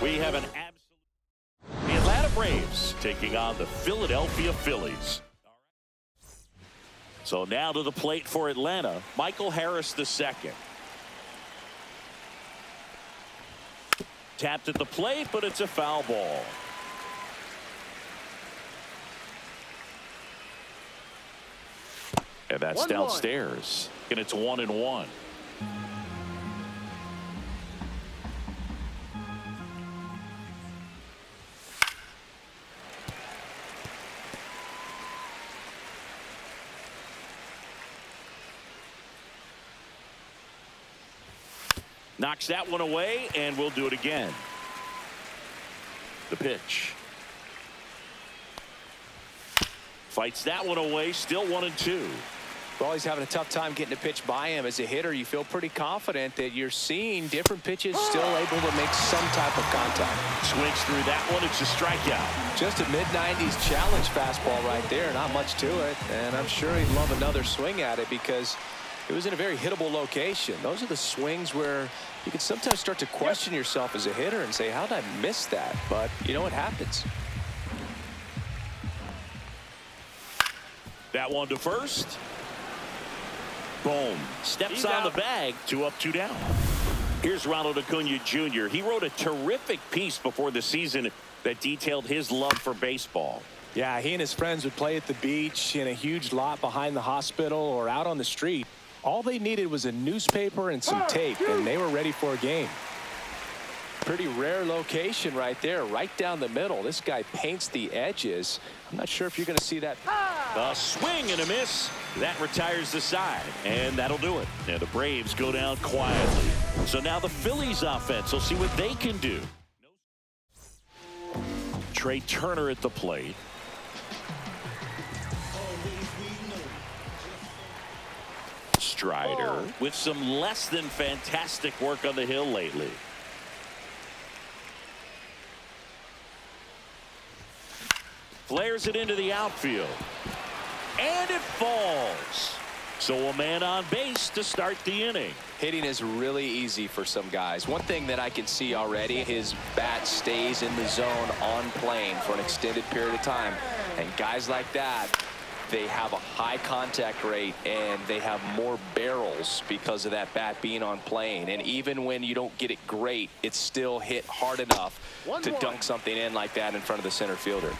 We have an absolute. The Atlanta Braves taking on the Philadelphia Phillies. So now to the plate for Atlanta, Michael Harris II. Tapped at the plate, but it's a foul ball. And that's downstairs. And it's 1-1. Knocks that one away, and we'll do it again. The pitch. Fights that one away, still 1-2. Well, he's having a tough time getting a pitch by him. As a hitter, you feel pretty confident that you're seeing different pitches still able to make some type of contact. Swings through that one. It's a strikeout. Just a mid-90s challenge fastball right there. Not much to it. And I'm sure he'd love another swing at it because it was in a very hittable location. Those are the swings where you can sometimes start to question yourself as a hitter and say, how did I miss that? But you know what happens. That one to first. Boom. Steps on the bag. 2 up, 2 down. Here's Ronald Acuna Jr. He wrote a terrific piece before the season that detailed his love for baseball. Yeah, he and his friends would play at the beach, in a huge lot behind the hospital, or out on the street. All they needed was a newspaper and some tape, and they were ready for a game. Pretty rare location right there, right down the middle. This guy paints the edges. I'm not sure if you're going to see that. A swing and a miss. That retires the side, and that'll do it. And the Braves go down quietly. So now the Phillies offense will see what they can do. Trey Turner at the plate. Strider with some less than fantastic work on the hill lately. Flares it into the outfield. And it falls. So a man on base to start the inning. Hitting is really easy for some guys. One thing that I can see already, his bat stays in the zone on plane for an extended period of time. And guys like that, they have a high contact rate and they have more barrels because of that bat being on plane. And even when you don't get it great, it's still hit hard enough to dunk something in like that in front of the center fielder.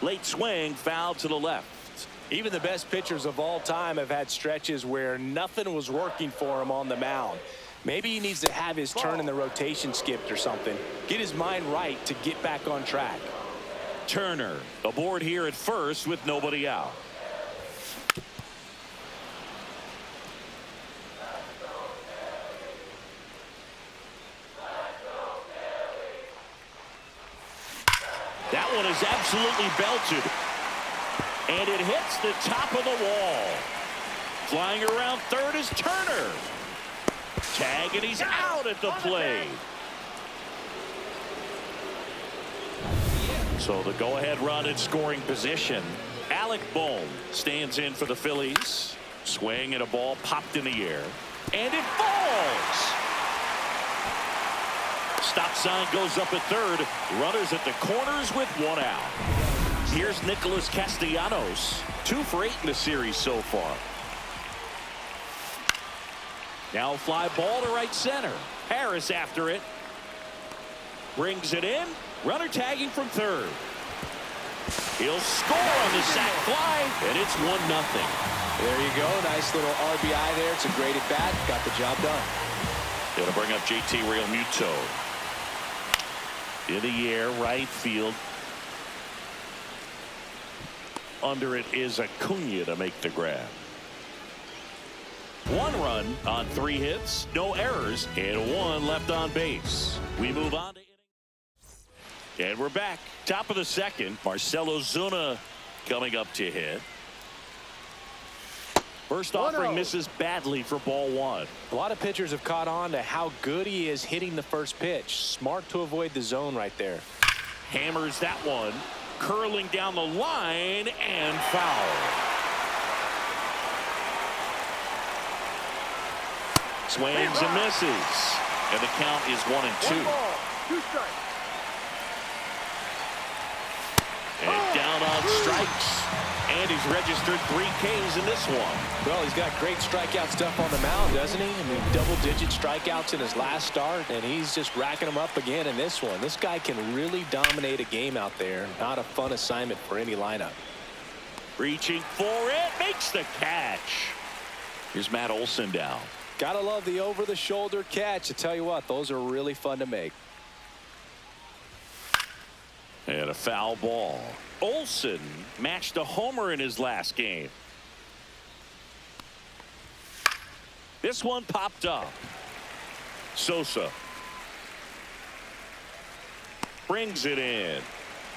Late swing, foul to the left. Even the best pitchers of all time have had stretches where nothing was working for him on the mound. Maybe he needs to have his turn in the rotation skipped or something. Get his mind right to get back on track. Turner aboard here at first with nobody out. That one is absolutely belted. And it hits the top of the wall. Flying around third is Turner. Tag, and he's out at the plate. So the go-ahead run in scoring position. Alec Bohm stands in for the Phillies. Swing and a ball popped in the air. And it falls. Stop sign goes up at third. Runners at the corners with one out. Here's Nicholas Castellanos. 2 for 8 in the series so far. Now a fly ball to right center. Harris after it. Brings it in. Runner tagging from third. He'll score on the sac fly, and it's 1-0. There you go. Nice little RBI there. It's a great at bat. Got the job done. It'll bring up JT Realmuto. In the air, right field. Under it is Acuna to make the grab. 1 run on 3 hits, no errors, and 1 left on base. We move on to inning. And we're back. Top of the second. Marcell Ozuna coming up to hit. First offering misses badly for ball 1. A lot of pitchers have caught on to how good he is hitting the first pitch. Smart to avoid the zone right there. Hammers that one. Curling down the line and foul. Swings and misses. And the count is 1-2. 2 strikes. And down on strikes. And he's registered 3 Ks in this one. Well, he's got great strikeout stuff on the mound, doesn't he? I mean, double-digit strikeouts in his last start, and he's just racking them up again in this one. This guy can really dominate a game out there. Not a fun assignment for any lineup. Reaching for it. Makes the catch. Here's Matt Olson down. Gotta love the over-the-shoulder catch. I tell you what, those are really fun to make. And a foul ball. Olson matched a homer in his last game. This one popped up. Sosa brings it in,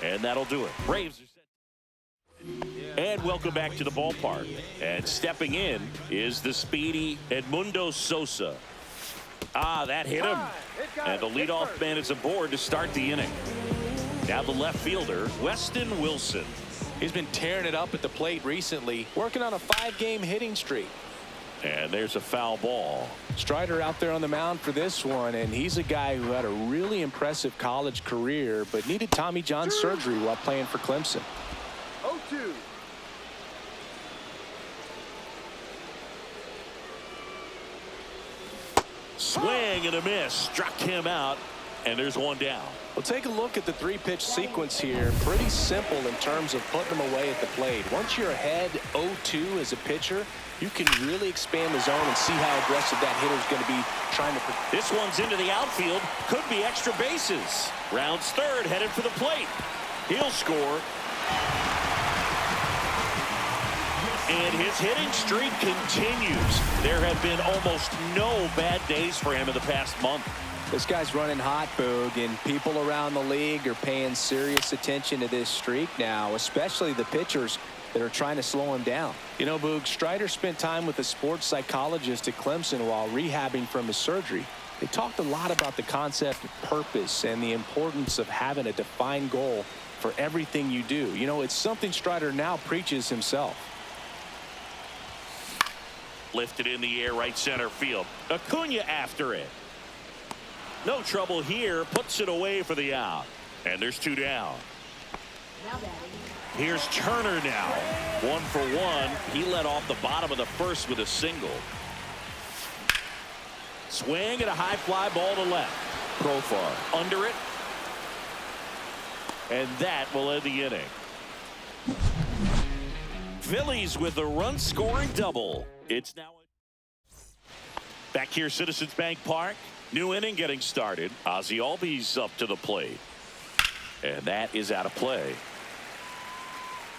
and that'll do it. Braves are set. And welcome back to the ballpark. And stepping in is the speedy Edmundo Sosa. That hit him. And the leadoff man is aboard to start the inning. Now the left fielder, Weston Wilson. He's been tearing it up at the plate recently, working on a 5-game hitting streak. And there's a foul ball. Strider out there on the mound for this one, and he's a guy who had a really impressive college career, but needed Tommy John surgery while playing for Clemson. 0-2. Swing and a miss. Struck him out, and there's one down. Well, take a look at the 3-pitch sequence here. Pretty simple in terms of putting them away at the plate. Once you're ahead 0-2 as a pitcher, you can really expand the zone and see how aggressive that hitter is going to be trying to. This one's into the outfield. Could be extra bases. Rounds third, headed for the plate. He'll score. And his hitting streak continues. There have been almost no bad days for him in the past month. This guy's running hot, Boog, and people around the league are paying serious attention to this streak now, especially the pitchers that are trying to slow him down. You know, Boog, Strider spent time with a sports psychologist at Clemson while rehabbing from his surgery. They talked a lot about the concept of purpose and the importance of having a defined goal for everything you do. You know, it's something Strider now preaches himself. Lifted in the air, right center field. Acuna after it. No trouble here. Puts it away for the out. And there's 2 down. Here's Turner now. 1 for 1. He led off the bottom of the first with a single. Swing and a high fly ball to left. Profar under it. And that will end the inning. Phillies with a run-scoring double. It's now back here, Citizens Bank Park. New inning getting started. Ozzie Albies up to the plate. And that is out of play.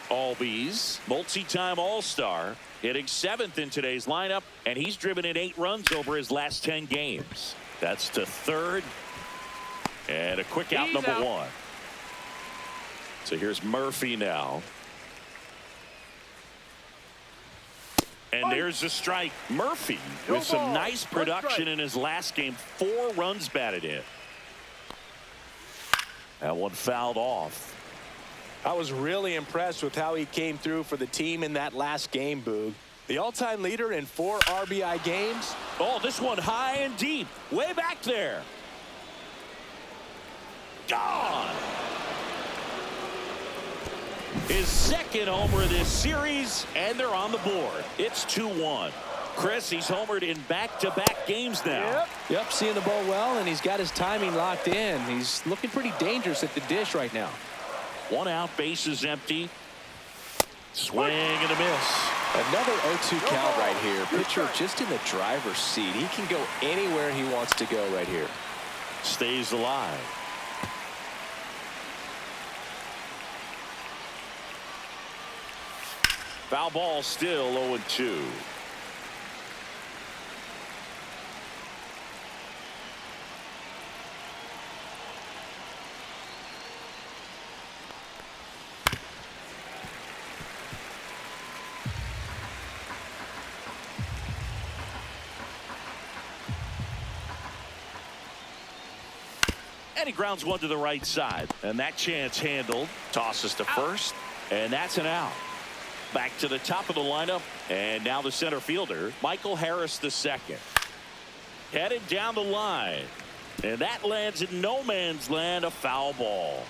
Albies, multi-time All-Star, hitting 7th in today's lineup, and he's driven in 8 runs over his last 10 games. That's to third. And a quick out, number 1. So here's Murphy now. And there's a strike. Murphy with some nice production in his last game. 4 runs batted in. That one fouled off. I was really impressed with how he came through for the team in that last game, Boog. The all-time leader in 4 RBI games. Oh, this one high and deep. Way back there. Gone. His second homer of this series, and they're on the board. It's 2-1. Chris, he's homered in back-to-back games now. Yep, seeing the ball well, and he's got his timing locked in. He's looking pretty dangerous at the dish right now. 1 out, bases empty. Swing and a miss. Another 0-2 count right here. Pitcher just in the driver's seat. He can go anywhere he wants to go right here. Stays alive. Foul ball, still 0-2. And he grounds one to the right side. And that chance handled. Tosses to first. And that's an out. Back to the top of the lineup. And now the center fielder, Michael Harris II. Headed down the line. And that lands in no man's land, a foul ball.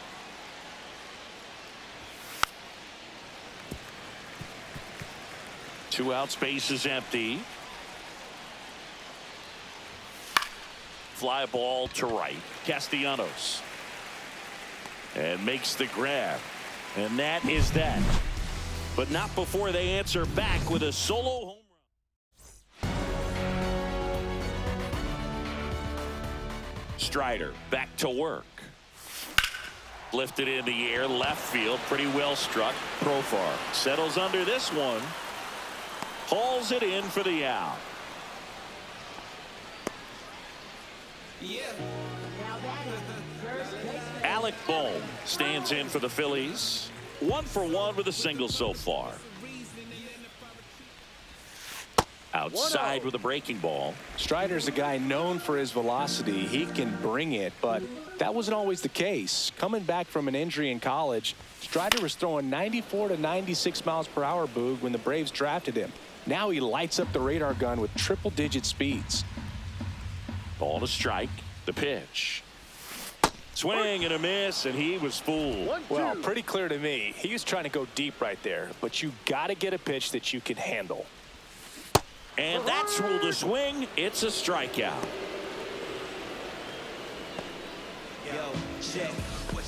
Two outs, base is empty. Fly ball to right. Castellanos. And makes the grab. And that is that. But not before they answer back with a solo home run. Strider back to work. Lifted in the air, left field, pretty well struck. Profar settles under this one. Hauls it in for the out. Alec Bohm stands in for the Phillies. 1 for 1 with a single so far. Outside with a breaking ball. Strider's a guy known for his velocity. He can bring it, but that wasn't always the case. Coming back from an injury in college, Strider was throwing 94 to 96 miles per hour, Boog, when the Braves drafted him. Now he lights up the radar gun with triple-digit speeds. Ball to strike. The pitch. Swing and a miss, and he was fooled. Well, pretty clear to me. He was trying to go deep right there, but you got to get a pitch that you can handle. And that's ruled a swing. It's a strikeout.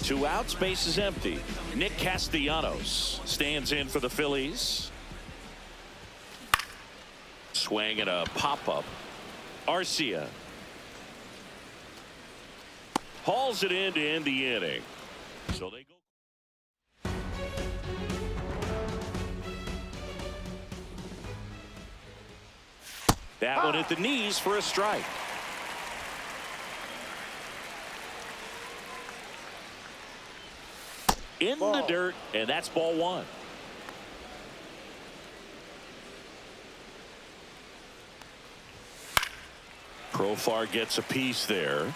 2 outs, base is empty. Nick Castellanos stands in for the Phillies. Swing and a pop-up. Arcia hauls it in to end the inning. So they go. That one at the knees for a strike. In the dirt, and that's ball 1. Profar gets a piece there.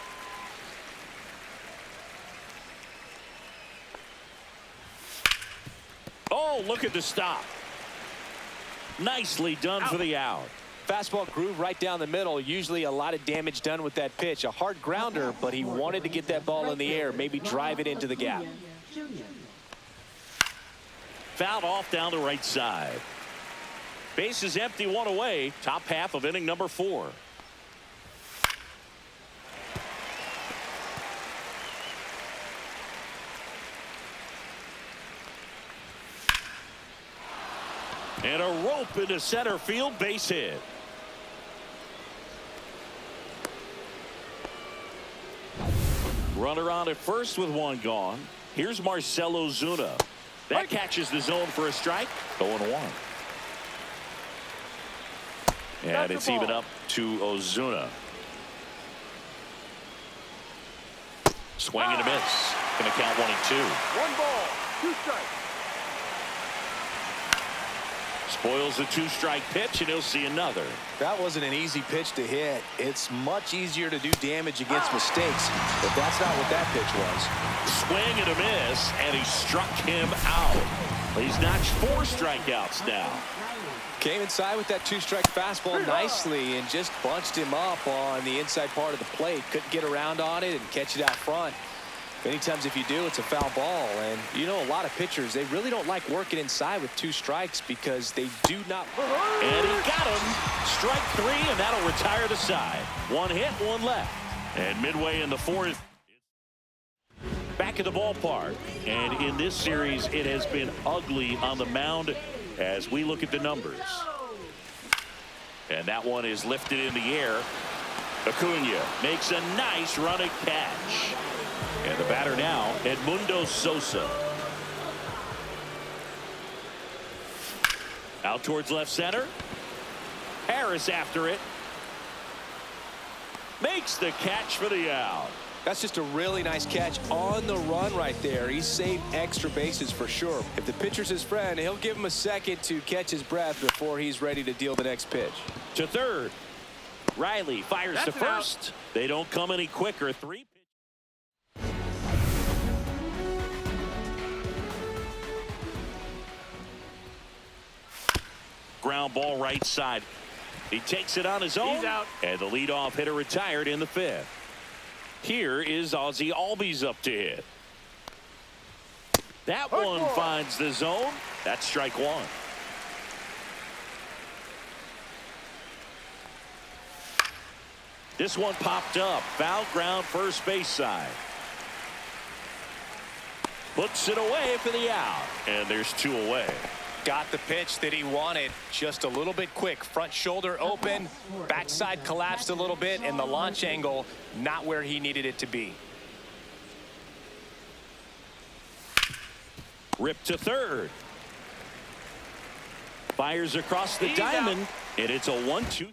Oh, look at the stop. Nicely done for the out. Fastball groove right down the middle. Usually a lot of damage done with that pitch. A hard grounder, but he wanted to get that ball in the air, maybe drive it into the gap. Fouled off down the right side. Base is empty, 1 away. Top half of inning number 4. And a rope into center field, base hit. Runner on at first with 1 gone. Here's Marcell Ozuna. That catches the zone for a strike. 0-1. And it's even up to Ozuna. Swing and a miss. Going to count 1-2. 1 ball, 2 strikes. Boyle's a 2-strike pitch, and he'll see another. That wasn't an easy pitch to hit. It's much easier to do damage against mistakes, but that's not what that pitch was. Swing and a miss, and he struck him out. He's notched 4 strikeouts now. Came inside with that 2-strike fastball nicely and just bunched him up on the inside part of the plate. Couldn't get around on it and catch it out front. Many times if you do, it's a foul ball. And you know, a lot of pitchers, they really don't like working inside with 2 strikes because they do not. And he got him. Strike 3, and that'll retire the side. 1 hit, 1 left. And midway in the 4th, back at the ballpark. And in this series, it has been ugly on the mound as we look at the numbers. And that one is lifted in the air. Acuna makes a nice running catch. And the batter now, Edmundo Sosa. Out towards left center. Harris after it. Makes the catch for the out. That's just a really nice catch on the run right there. He saved extra bases for sure. If the pitcher's his friend, he'll give him a second to catch his breath before he's ready to deal the next pitch. To third. Riley fires to first. They don't come any quicker. 3 ground ball right side. He takes it on his own. He's out. And the leadoff hitter retired in the 5th. Here is Ozzie Albies up to hit. That one finds the zone. That's strike 1. This one popped up. Foul ground first base side. Puts it away for the out. And there's 2 away. Got the pitch that he wanted, just a little bit quick. Front shoulder open, backside collapsed a little bit, and the launch angle not where he needed it to be. Ripped to third. Fires across the diamond, and it's a 1-2-3.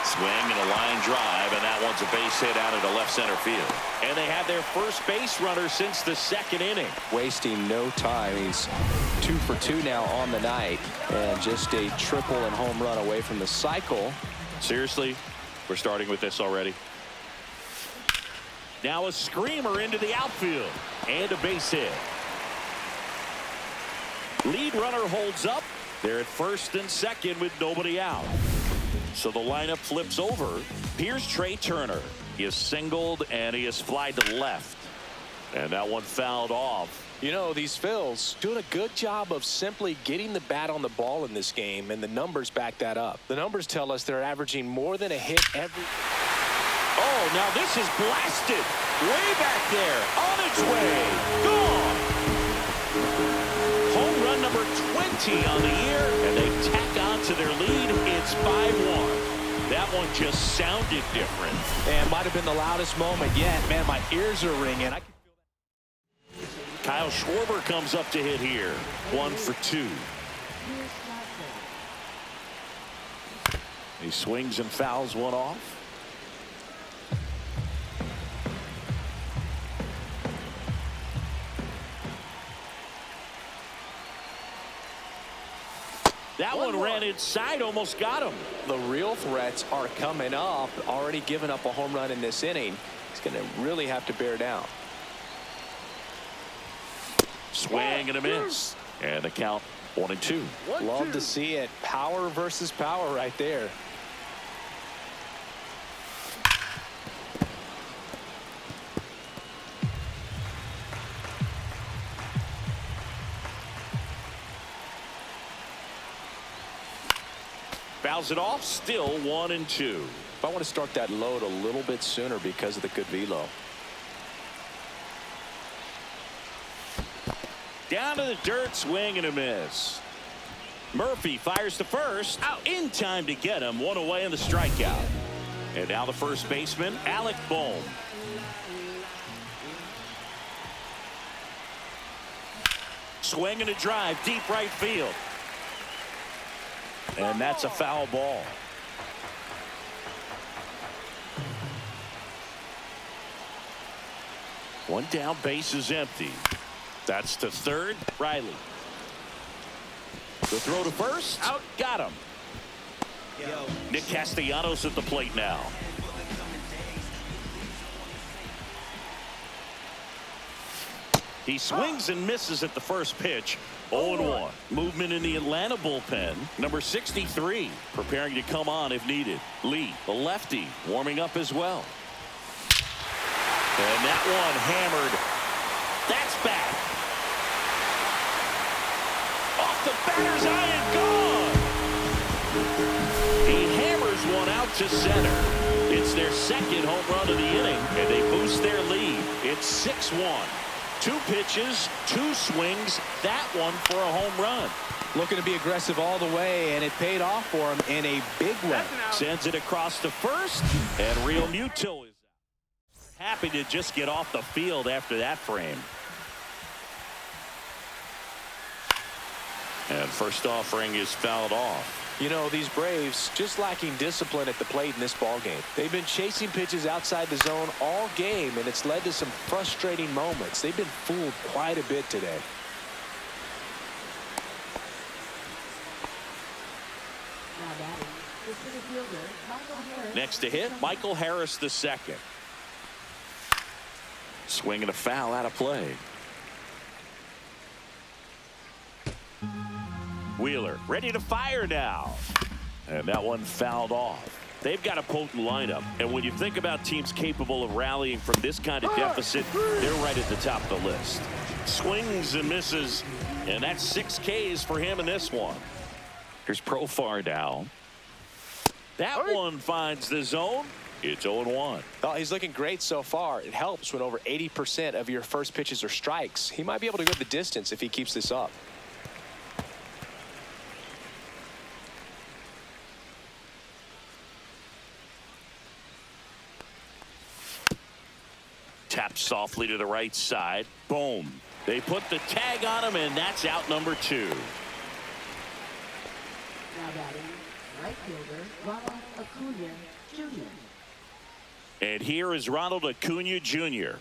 Swing and a line drive, and that one's a base hit out into left center field. And they have their first base runner since the 2nd inning. Wasting no time. He's 2 for 2 now on the night, and just a triple and home run away from the cycle. Seriously, we're starting with this already. Now a screamer into the outfield, and a base hit. Lead runner holds up. They're at first and second with nobody out. So the lineup flips over. Here's Trey Turner. He is singled and he is flied to left. And that one fouled off. You know, these Phils doing a good job of simply getting the bat on the ball in this game, and the numbers back that up. The numbers tell us they're averaging more than a hit every. Oh, now this is blasted. Way back there. On its way. Gone. Home run number 20 on the year, and they tack on to their lead. It's 5-1. That one just sounded different. And might have been the loudest moment yet. Man, my ears are ringing. I can feel that. Kyle Schwarber comes up to hit here. 1 for 2. He swings and fouls one off. That one ran inside, almost got him. The real threats are coming up. Already given up a home run in this inning. He's going to really have to bear down. Swing and a miss. And the count 1-2. Love to see it. Power versus power right there. Fouls it off, still 1-2. I want to start that load a little bit sooner because of the good velo. Down to the dirt, swing and a miss. Murphy fires to first. Out in time to get him. 1 away in the strikeout. And now the first baseman, Alec Bohm. Swing and a drive, deep right field. And that's a foul ball. One down, base is empty. That's to third. Riley. The throw to first. Out. Got him. Nick Castellanos at the plate now. He swings and misses at the first pitch. 0-1. Movement in the Atlanta bullpen. Number 63 preparing to come on if needed. Lee, the lefty, warming up as well. And that one hammered. That's back. Off the batter's eye and gone. He hammers one out to center. It's their second home run of the inning, and they boost their lead. It's 6-1. 2 pitches, 2 swings, that one for a home run. Looking to be aggressive all the way, and it paid off for him in a big way. Sends it across to first, and Real Muto is happy to just get off the field after that frame. And first offering is fouled off. You know, these Braves just lacking discipline at the plate in this ball game. They've been chasing pitches outside the zone all game, and it's led to some frustrating moments. They've been fooled quite a bit today. Next to hit, Michael Harris the second. Swinging a foul out of play. Wheeler ready to fire now. And that one fouled off. They've got a potent lineup. And when you think about teams capable of rallying from this kind of deficit, they're right at the top of the list. Swings and misses. And that's 6 Ks for him in this one. Here's Profar now. That one finds the zone. It's 0-1. Well, he's looking great so far. It helps when over 80% of your first pitches are strikes. He might be able to go the distance if he keeps this up. Tapped softly to the right side. Boom. They put the tag on him, and that's out number 2. Now batting, right fielder Ronald Acuna Jr. And here is Ronald Acuna Jr.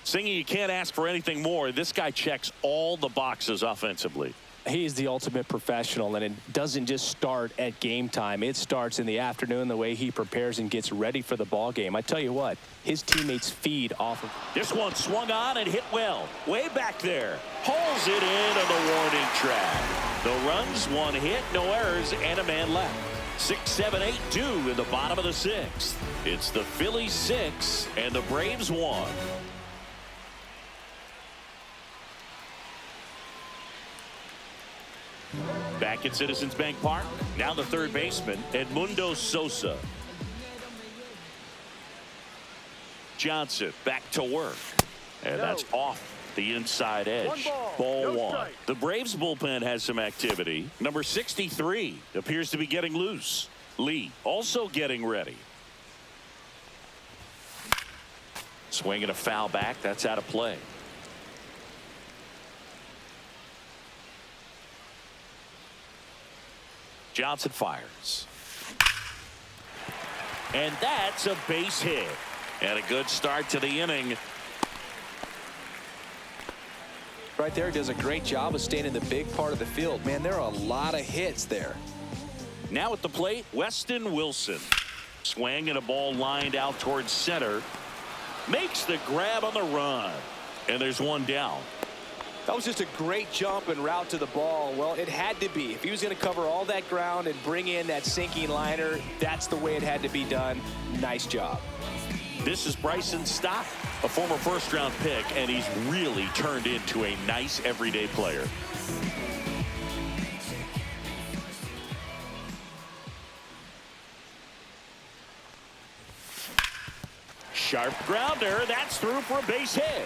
Singing, you can't ask for anything more. This guy checks all the boxes offensively. He's the ultimate professional, and it doesn't just start at game time. It starts in the afternoon, the way he prepares and gets ready for the ball game. I tell you what, his teammates feed off of. This one swung on and hit well. Way back there. Pulls it in on the warning track. No runs, 1 hit, no errors, and a man left. 6, 7, 8, 2 in the bottom of the 6th. It's the Phillies 6 and the Braves 1. Back at Citizens Bank Park. Now the third baseman, Edmundo Sosa. Johnson back to work. And that's off the inside edge. Ball 1. The Braves bullpen has some activity. Number 63 appears to be getting loose. Lee also getting ready. Swinging a foul back. That's out of play. Johnson fires. And that's a base hit. And a good start to the inning. Right there, does a great job of staying in the big part of the field. Man, there are a lot of hits there. Now at the plate, Weston Wilson. Swing and a ball lined out towards center. Makes the grab on the run. And there's one down. That was just a great jump and route to the ball. Well, it had to be. If he was going to cover all that ground and bring in that sinking liner, that's the way it had to be done. Nice job. This is Bryson Stott, a former first-round pick, and he's really turned into a nice everyday player. Sharp grounder. That's through for a base hit.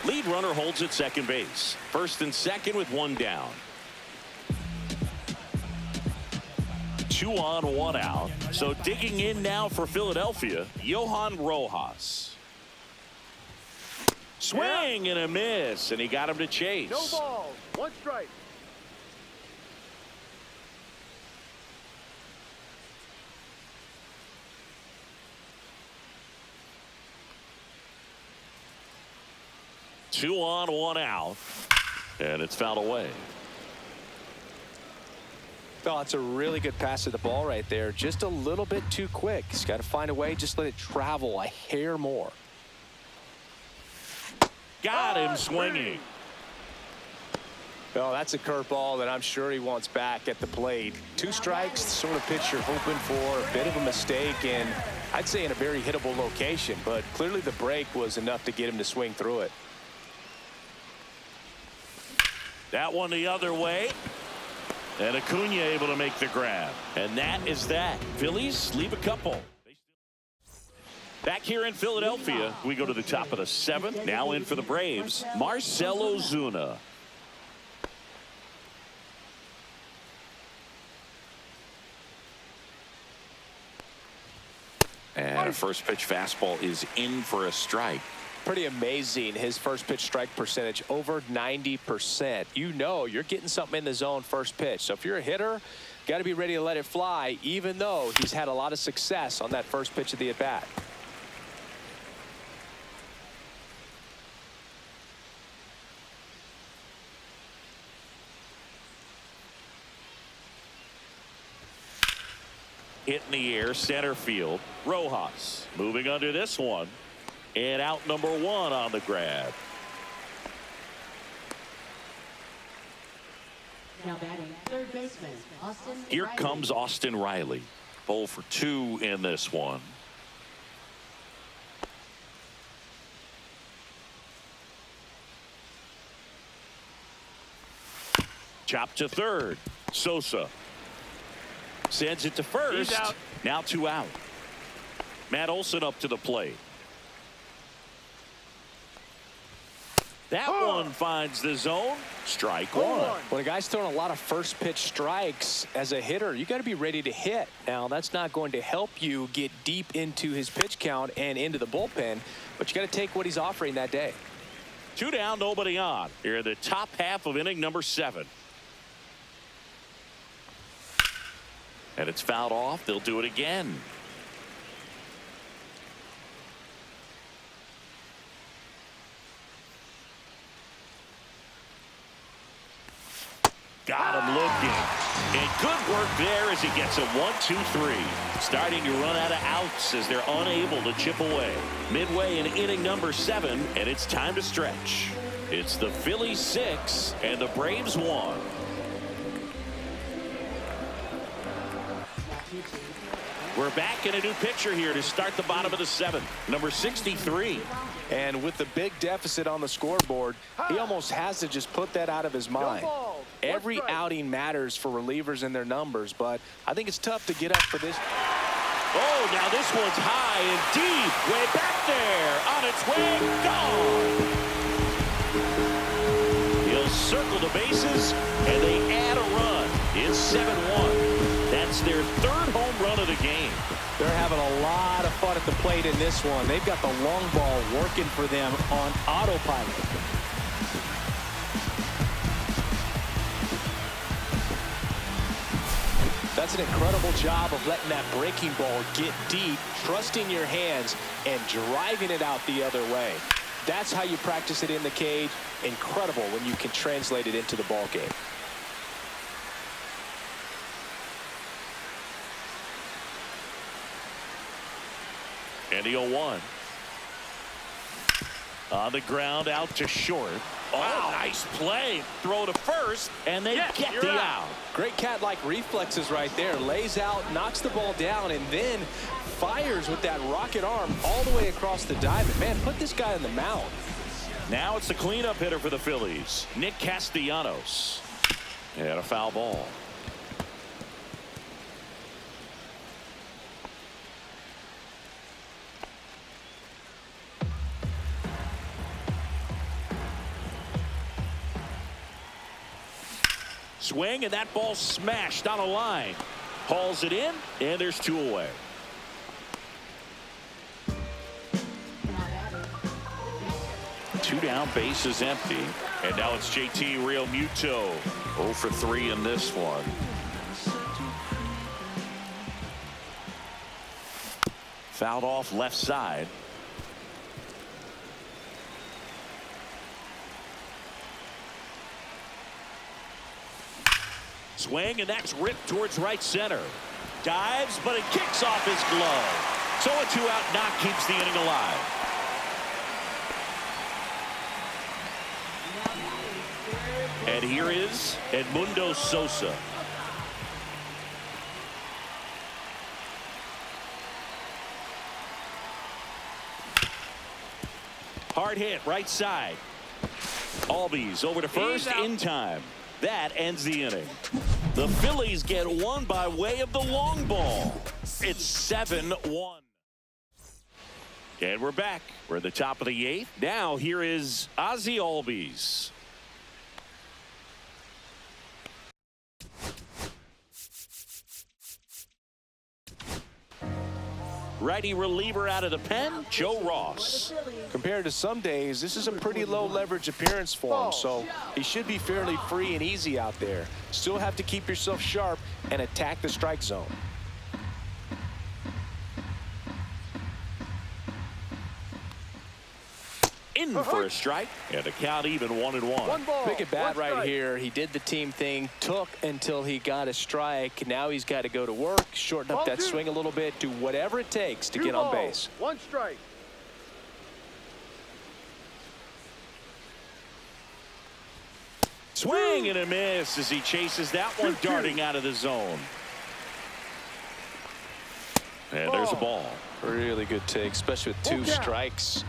Lead runner holds at second base. First and second with 1 down. 2 on, 1 out. So digging in now for Philadelphia, Johan Rojas. Swing and a miss, and he got him to chase. No balls, 1 strike. 2 on, 1 out. And it's fouled away. Oh, it's a really good pass to the ball right there. Just a little bit too quick. He's got to find a way. Just let it travel a hair more. Got him swinging. Oh, that's a curveball that I'm sure he wants back at the plate. 2 strikes, the sort of pitch you're hoping for. A bit of a mistake, and I'd say in a very hittable location. But clearly the break was enough to get him to swing through it. That one the other way. And Acuna able to make the grab. And that is that. Phillies leave a couple. Back here in Philadelphia, we go to the top of the 7th. Now in for the Braves, Marcell Ozuna. And a first pitch fastball is in for a strike. Pretty amazing. His first pitch strike percentage over 90%. You know you're getting something in the zone first pitch. So if you're a hitter, got to be ready to let it fly, even though he's had a lot of success on that first pitch of the at bat. Hit in the air, center field. Rojas moving under this one. And out number 1 on the grab. Now batting third baseman, Austin Here Riley. comes Austin Riley. 0 for 2 in this one. Chop to third. Sosa sends it to first. He's out. Now 2 out. Matt Olson up to the plate. That one finds the zone. Strike 1. When a guy's throwing a lot of first pitch strikes as a hitter, you got to be ready to hit. Now, that's not going to help you get deep into his pitch count and into the bullpen, but you got to take what he's offering that day. 2 down, nobody on. Here in the top half of inning number 7. And it's fouled off. They'll do it again. Got him looking. And good work there as he gets a 1-2-3. Starting to run out of outs as they're unable to chip away. Midway in inning number 7, and it's time to stretch. It's the Phillies 6 and the Braves 1. We're back in a new picture here to start the bottom of the 7th. Number 63. And with the big deficit on the scoreboard, he almost has to just put that out of his mind. Every outing matters for relievers and their numbers, but I think it's tough to get up for this. Oh, now this one's high and deep. Way back there. On its way. Gone. He'll circle the bases, and they add a run. It's 7-1. That's their 3rd home run of the game. They're having a lot of fun at the plate in this one. They've got the long ball working for them on autopilot. That's an incredible job of letting that breaking ball get deep, trusting your hands, and driving it out the other way. That's how you practice it in the cage. Incredible when you can translate it into the ball game. And the 0-1. On the ground, out to short. Oh, nice play. Throw to first, and they get the out. Great cat-like reflexes right there. Lays out, knocks the ball down, and then fires with that rocket arm all the way across the diamond. Man, put this guy on the mound. Now it's the cleanup hitter for the Phillies, Nick Castellanos. And a foul ball. Swing, and that ball smashed on a line. Hauls it in, and there's 2 away. Two down, base is empty. And now it's JT Realmuto. 0 for 3 in this one. Fouled off left side. Swing, and that's ripped towards right center. Dives, but it kicks off his glove. So a 2-out knock keeps the inning alive. And here is Edmundo Sosa. Hard hit, right side. Albies over to first in time. That ends the inning. The Phillies get one by way of the long ball. It's 7-1. And we're back. We're at the top of the 8th. Now here is Ozzie Albies. Righty reliever out of the pen, Joe Ross. Compared to some days, this is a pretty low leverage appearance for him, so he should be fairly free and easy out there. Still have to keep yourself sharp and attack the strike zone. In for a strike, and the count even 1-1. Big at bat right here. He did the team thing, took until he got a strike. Now he's got to go to work, shorten up that swing a little bit, do whatever it takes to get on base. 1 strike. Swing and a miss as he chases that one darting out of the zone. And there's a ball. Really good take, especially with 2 strikes.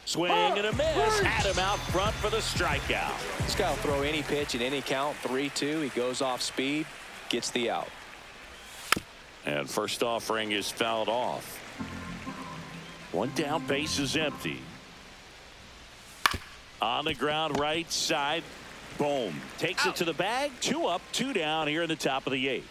Swing and a miss. Had him out front for the strikeout. This guy will throw any pitch in any count. 3-2. He goes off speed, gets the out. And first offering is fouled off. One down, base is empty. On the ground, right side. Boom. Takes it to the bag. 2 up, 2 down here in the top of the 8th.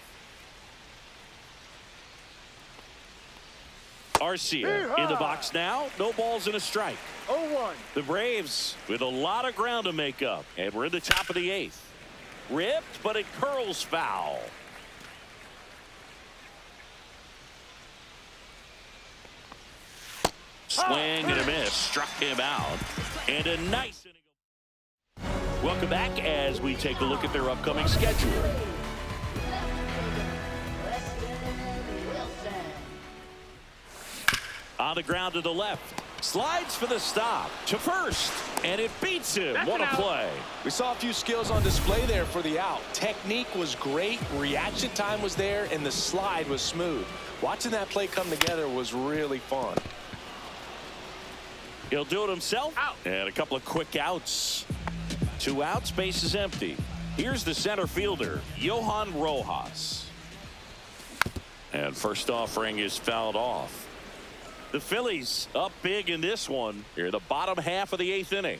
Arcia in the box now. No balls and a strike. 0-1. The Braves with a lot of ground to make up. And we're in the top of the 8th. Ripped, but it curls foul. Swing and a miss. Struck him out. And a nice inning. Welcome back as we take a look at their upcoming schedule. On the ground to the left. Slides for the stop to first. And it beats him. What a play. We saw a few skills on display there for the out. Technique was great. Reaction time was there. And the slide was smooth. Watching that play come together was really fun. He'll do it himself. And a couple of quick outs. 2 outs. Base is empty. Here's the center fielder, Johan Rojas. And first offering is fouled off. The Phillies up big in this one. Here, the bottom half of the 8th inning.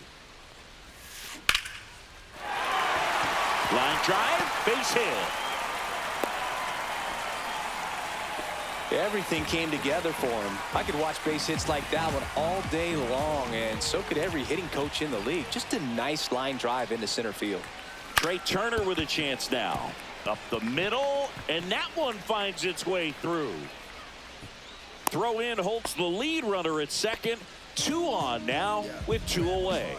Line drive, base hit. Everything came together for him. I could watch base hits like that one all day long, and so could every hitting coach in the league. Just a nice line drive into center field. Trey Turner with a chance now. Up the middle, and that one finds its way through. Throw in Holtz, the lead runner at second. 2 on now with 2 away.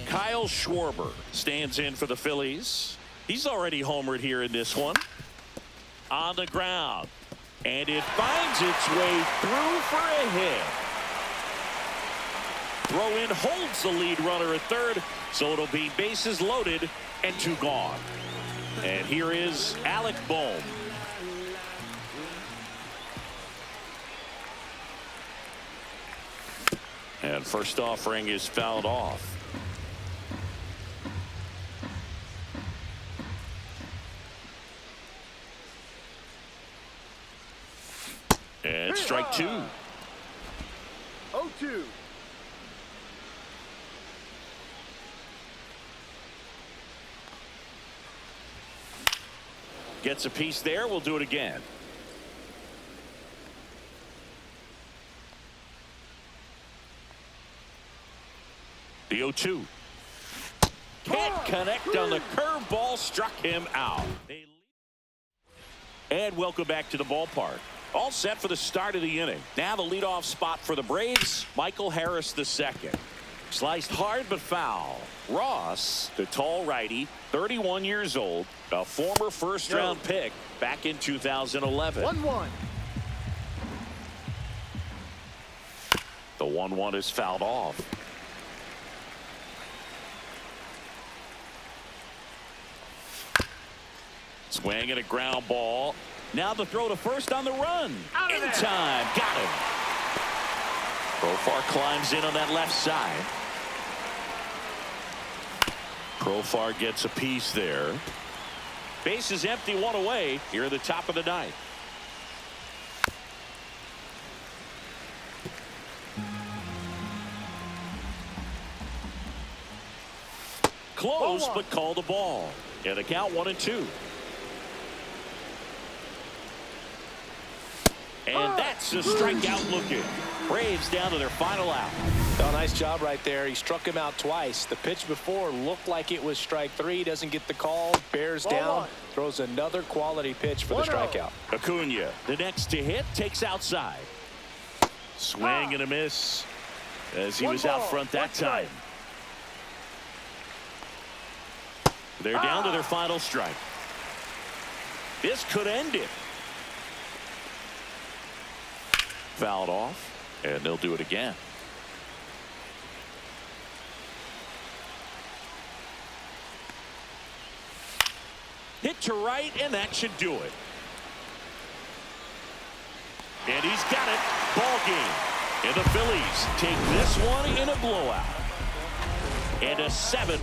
Kyle Schwarber stands in for the Phillies. He's already homered here in this one. On the ground. And it finds its way through for a hit. Throw in Holtz, the lead runner at third. So it'll be bases loaded and 2 gone. And here is Alec Bohm. And first offering is fouled off. And strike 2. 0-2. Gets a piece there. We'll do it again. The 0-2. Can't connect on the curveball. Struck him out. And welcome back to the ballpark. All set for the start of the inning. Now the leadoff spot for the Braves, Michael Harris II. Sliced hard but foul. Ross, the tall righty, 31 years old, a former first-round pick back in 2011. 1-1. The 1-1 is fouled off. Swing and a ground ball. Now the throw to first on the run. In time. Got him. Profar climbs in on that left side. Profar gets a piece there. Base is empty, one away here at the top of the ninth. Close, but call the ball. And the count 1-2. And that's a strikeout looking. Braves down to their final out. Oh, nice job right there. He struck him out twice. The pitch before looked like it was strike 3. Doesn't get the call. Bears down. Throws another quality pitch for the strikeout. Acuna, the next to hit, takes outside. Swing and a miss as he was out front that time. They're down to their final strike. This could end it. Fouled off, and they'll do it again. Hit to right, and that should do it. And he's got it. Ball game. And the Phillies take this one in a blowout. And a 7.